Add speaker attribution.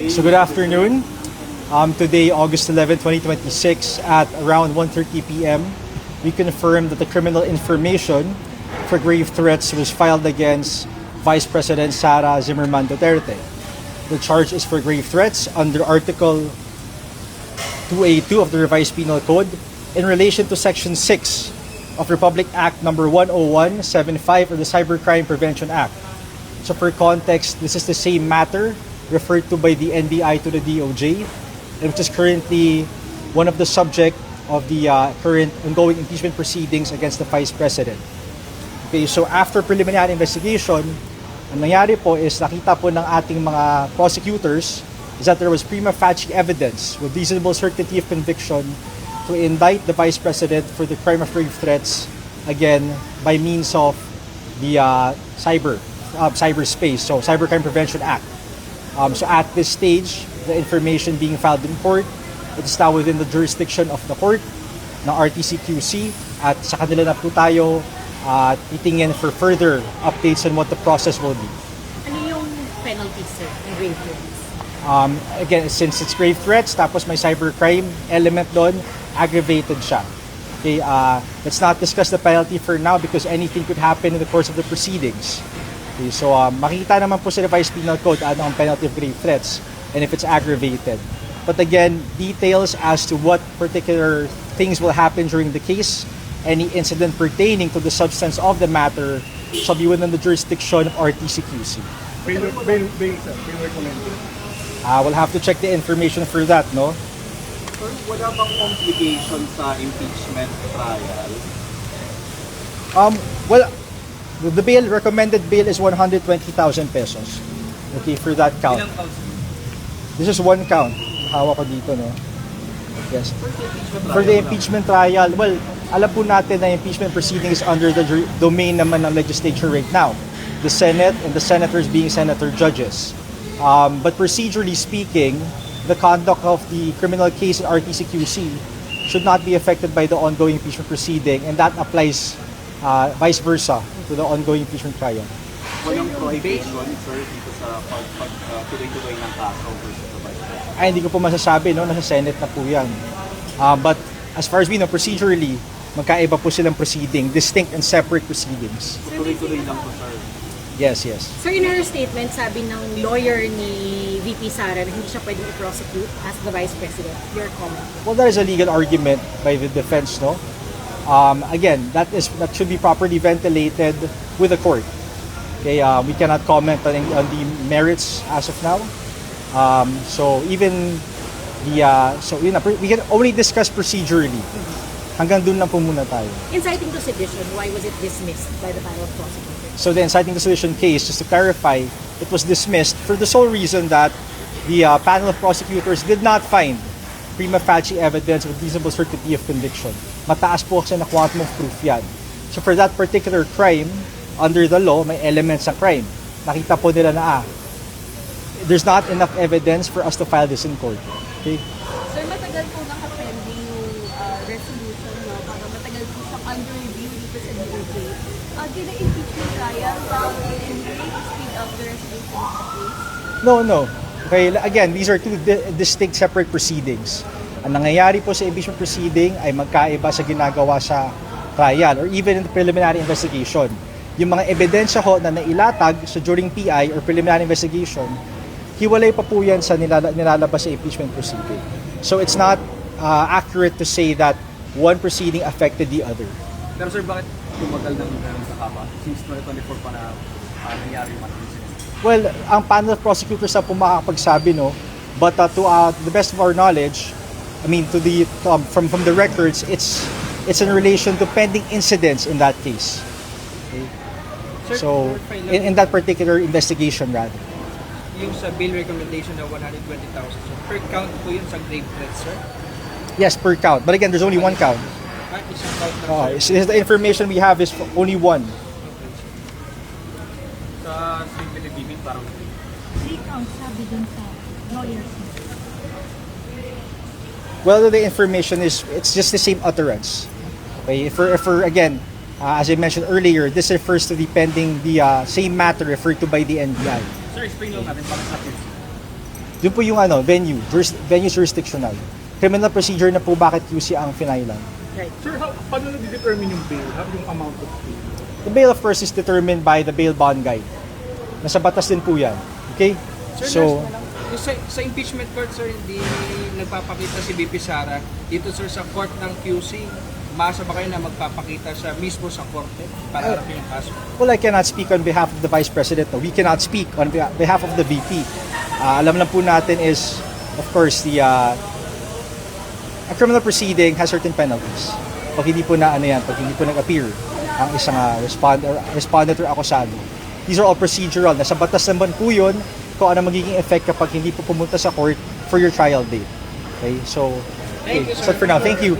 Speaker 1: So good afternoon. Today, August 11, 2026, at around 1:30 p.m., we confirmed that the criminal information for grave threats was filed against Vice President Sara Duterte. The charge is for grave threats under Article 2A2 of the Revised Penal Code in relation to Section 6 of Republic Act Number 10175 of the Cybercrime Prevention Act. So for context, this is the same matter referred to by the NBI to the DOJ, and which is currently one of the subject of the current ongoing impeachment proceedings against the Vice President. Okay, so after preliminary investigation, ang nangyari po is nakita po ng ating mga prosecutors is that there was prima facie evidence with reasonable certainty of conviction to indict the Vice President for the crime of grave threats, again, by means of the cyberspace, so Cybercrime Prevention Act. So at this stage, the information being filed in court, it is now within the jurisdiction of the court, ng RTCQC, at sa kanila na po tayo titingin for further updates on what the process will be.
Speaker 2: Ano yung penalties, sir, ng grave threats?
Speaker 1: Again, since it's grave threats, tapos may cybercrime element doon, aggravated siya. Okay, let's not discuss the penalty for now because anything could happen in the course of the proceedings. Okay, so makikita naman po sa Revised Penal Code ano ang penalty of grave threats and if it's aggravated. But again, details as to what particular things will happen during the case, any incident pertaining to the substance of the matter shall be within the jurisdiction of RTCQC. We'll have to check the information for that, no?
Speaker 3: Sir, wala bang complication sa impeachment trial?
Speaker 1: Well, the bail, recommended bail is 120,000 pesos. Okay, for that count.
Speaker 3: Ilang thousand?
Speaker 1: This is one count. Hawak ko dito, no? Yes. For the impeachment trial, well, alam po natin na impeachment proceedings under the domain naman ng legislature right now. The Senate and the senators being senator judges. But procedurally speaking, the conduct of the criminal case in RTCQC should not be affected by the ongoing impeachment proceeding, and that applies vice versa to the ongoing impeachment trial.
Speaker 3: Walang prohibition, sir, dito sa pag-tuloy-tuloy ng kaso versus the Vice President?
Speaker 1: Ay, hindi ko po masasabi, no? Nasa Senate na po yan. But as far as we know, procedurally, magkaiba po silang proceeding, distinct and separate proceedings.
Speaker 3: Tuloy-tuloy lang po, sir.
Speaker 1: Yes, yes.
Speaker 2: Sir, in her statement, sabi ng lawyer ni VP Sara na hindi siya pwedeng i-prosecute as the Vice President. Your comment?
Speaker 1: Well, that is a legal argument by the defense, no? Again, that should be properly ventilated with the court. Okay, we cannot comment on the merits as of now. So even we can only discuss procedurally. Hanggang dun lang po muna tayo.
Speaker 2: Inciting to sedition, why was it dismissed by the panel of prosecutors?
Speaker 1: So the inciting to sedition case, just to clarify, it was dismissed for the sole reason that the panel of prosecutors did not find prima facie evidence with reasonable certainty of conviction. Mataas po kasi na quantum of proof yan. So for that particular crime, under the law, may elements sa crime. Nakita po nila na there's not enough evidence for us to file this in court. Okay?
Speaker 4: Sir, matagal po naka-pending yung resolution, no? Parang matagal po siyang under review dito sa DOJ. Did the impeachment trial in to speed up the resolution of the case?
Speaker 1: No. Okay, again, these are two distinct separate proceedings. Ang nangyayari po sa impeachment proceeding ay magkaiba sa ginagawa sa trial or even in the preliminary investigation. Yung mga ebidensya ho na nailatag sa during PI or preliminary investigation, hiwalay pa po yan sa nilalabas sa impeachment proceeding. So it's not accurate to say that one proceeding affected the other.
Speaker 3: Pero sir, bakit tumagal ng kakaba? Since 2024 pa na nangyari yung incident?
Speaker 1: Well, ang panel of prosecutors na po makakapagsabi, no? But to the best of our knowledge, I mean, from the records, it's in relation to pending incidents in that case. Okay? So, in that particular investigation, rather.
Speaker 5: Yung sa bail recommendation na 120,000, so per count po yun sa grave threats, sir?
Speaker 1: Yes, per count. But again, there's only one count.
Speaker 5: Isang count lang, sir.
Speaker 1: The information we have is only one.
Speaker 3: Sa civil bibig, parang
Speaker 4: 3 counts sabi dun sa lawyers.
Speaker 1: Well, the information it's just the same utterance. Okay, for again, as I mentioned earlier, this refers to the pending, the same matter referred to by the NBI.
Speaker 3: Sir, explain lang natin para sa akin.
Speaker 1: Yun po yung venue jurisdictional. Criminal procedure na po bakit QC ang finailan.
Speaker 2: Right.
Speaker 6: Sir, paano na-determine yung bail? Yung amount of bail?
Speaker 1: The bail of course is determined by the bail bond guide. Nasa batas din po yan. Okay?
Speaker 5: Sir, sa impeachment court, sir, hindi nagpapakita si VP Sara. Dito, sir, sa court ng QC, maasa ba kayo na magpapakita siya mismo sa korte para harapin yung kaso?
Speaker 1: Well, I cannot speak on behalf of the Vice President. No. We cannot speak on behalf of the VP. Alam lang po natin is, of course, a criminal proceeding has certain penalties. Pag hindi po pag hindi po nag-appear ang isang respondent or akusado. These are all procedural. Nasa batas naman po yun kung ano magiging effect kapag hindi po pumunta sa court for your trial date. Okay? So,
Speaker 5: Thank you,
Speaker 1: so
Speaker 5: sir.
Speaker 1: for now, thank you.